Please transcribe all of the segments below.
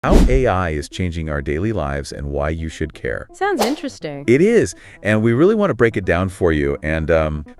How AI is changing our daily lives and why you should care. Sounds interesting. It is, and we really want to break it down for you and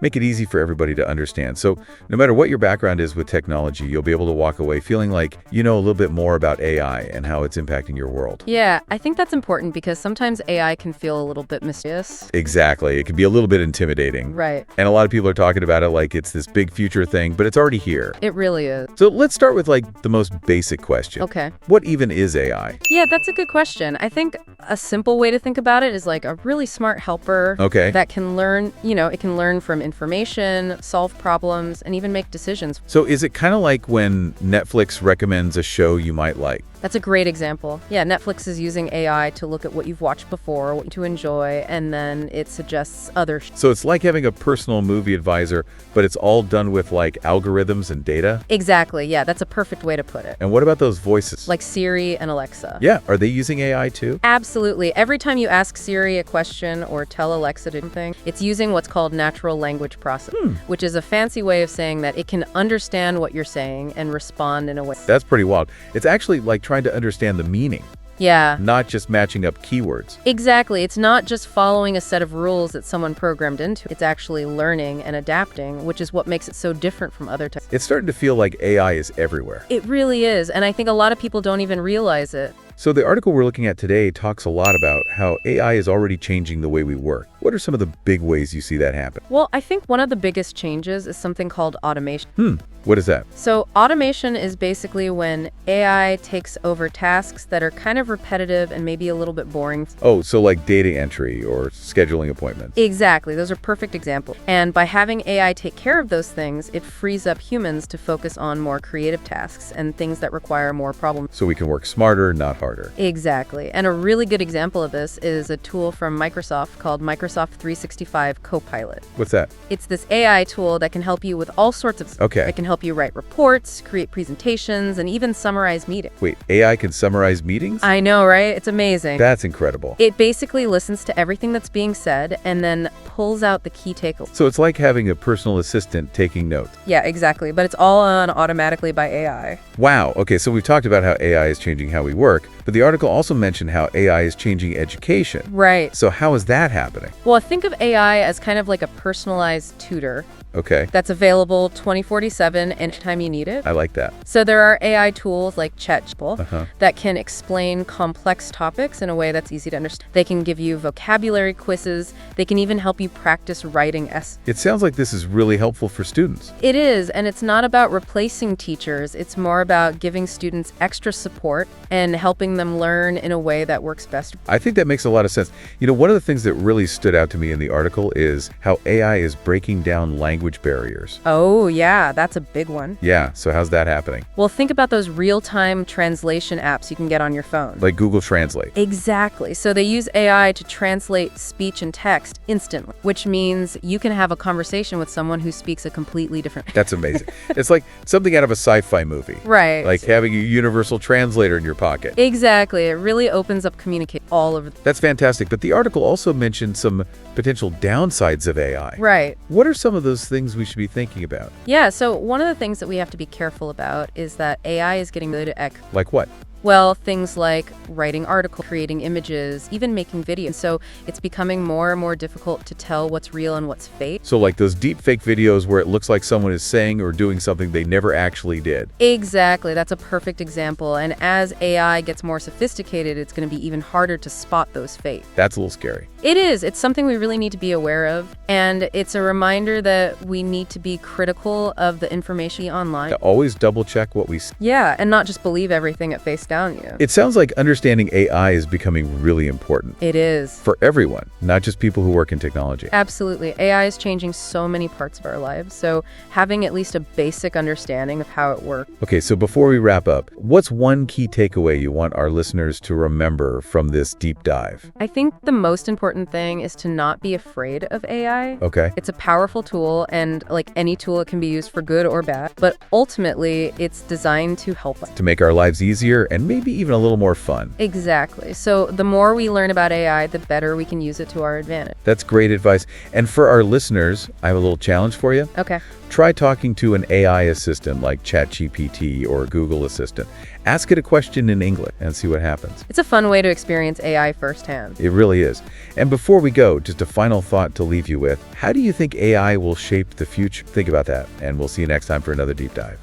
make it easy for everybody to understand. So no matter what your background is with technology, you'll be able to walk away feeling like you know a little bit more about AI and how it's impacting your world. Yeah, I think that's important because sometimes AI can feel a little bit mysterious. Exactly. It can be a little bit intimidating. Right. And a lot of people are talking about it like it's this big future thing, but it's already here. It really is. So let's start with like the most basic question. Okay. What even is AI? Yeah, that's a good question. I think a simple way to think about it is like a really smart helper Okay. that can learn, it can learn from information, solve problems, and even make decisions. So is it kind of like when Netflix recommends a show you might like? That's a great example. Yeah, Netflix is using AI to look at what you've watched before, what to enjoy, and then it suggests other So it's like having a personal movie advisor, but it's all done with like algorithms and data? Exactly, yeah, that's a perfect way to put it. And what about those voices? Like Siri and Alexa. Yeah, are they using AI too? Absolutely. Every time you ask Siri a question or tell Alexa to do something, it's using what's called natural language processing, which is a fancy way of saying that it can understand what you're saying and respond in a way. That's pretty wild. It's actually like trying to understand the meaning, Yeah. not just matching up keywords. Exactly. It's not just following a set of rules that someone programmed into. It's actually learning and adapting, which is what makes it so different from other technologies. It's starting to feel like AI is everywhere. It really is, and I think a lot of people don't even realize it. So the article we're looking at today talks a lot about how AI is already changing the way we work. What are some of the big ways you see that happen? Well, I think one of the biggest changes is something called automation. What is that? So automation is basically when AI takes over tasks that are kind of repetitive and maybe a little bit boring. Oh, so like data entry or scheduling appointments. Exactly. Those are perfect examples. And by having AI take care of those things, it frees up humans to focus on more creative tasks and things that require more problem. So we can work smarter, not harder. Exactly. And a really good example of this is a tool from Microsoft called Microsoft 365 Copilot. What's that? It's this AI tool that can help you with all sorts of stuff. Okay. It can help you write reports, create presentations, and even summarize meetings. Wait, AI can summarize meetings? I know, right? It's amazing. That's incredible. It basically listens to everything that's being said and then pulls out the key takeaways. So it's like having a personal assistant taking notes. Yeah, exactly. But it's all done automatically by AI. Wow. Okay, so we've talked about how AI is changing how we work, but the article also mentioned how AI is changing education. Right. So how is that happening? Well, think of AI as kind of like a personalized tutor Okay, that's available 24/7 anytime you need it. I like that. So there are AI tools like ChatGPT Uh-huh. that can explain complex topics in a way that's easy to understand. They can give you vocabulary quizzes. They can even help you practice writing essays. It sounds like this is really helpful for students. It is, and it's not about replacing teachers. It's more about giving students extra support and helping them learn in a way that works best. I think that makes a lot of sense. You know, one of the things that really stood out to me in the article is how AI is breaking down language barriers. Oh, yeah, that's a big one. Yeah, so how's that happening? Well, think about those real-time translation apps you can get on your phone. Like Google Translate. Exactly. So they use AI to translate speech and text instantly, which means you can have a conversation with someone who speaks a completely different. That's amazing. It's like something out of a sci-fi movie. Right. Like having a universal translator in your pocket. Exactly. It really opens up communication all over. That's fantastic. But the article also mentioned some potential downsides of AI. Right. What are some of those things we should be thinking about? Yeah. So one of the things that we have to be careful about is that AI is getting good at Like what? well, things like writing articles, creating images, even making videos. So it's becoming more and more difficult to tell what's real and what's fake. So like those deep fake videos where it looks like someone is saying or doing something they never actually did. Exactly. That's a perfect example. And as AI gets more sophisticated, it's going to be even harder to spot those fakes. That's a little scary. It is. It's something we really need to be aware of. And it's a reminder that we need to be critical of the information online. To always double check what we see. Yeah, and not just believe everything at face value. It sounds like understanding AI is becoming really important It is. for everyone, not just people who work in technology. Absolutely. AI is changing so many parts of our lives. So having at least a basic understanding of how it works. Okay, so before we wrap up, what's one key takeaway you want our listeners to remember from this deep dive? I think the most important thing is to not be afraid of AI. Okay. It's a powerful tool, and like any tool, it can be used for good or bad. But ultimately, it's designed to help us. To make our lives easier and and maybe even a little more fun. Exactly. So the more we learn about AI, the better we can use it to our advantage. That's great advice. And for our listeners, I have a little challenge for you. Okay. Try talking to an AI assistant like ChatGPT or Google Assistant. Ask it a question in English and see what happens. It's a fun way to experience AI firsthand. It really is. And before we go, just a final thought to leave you with. How do you think AI will shape the future? Think about that, and we'll see you next time for another deep dive.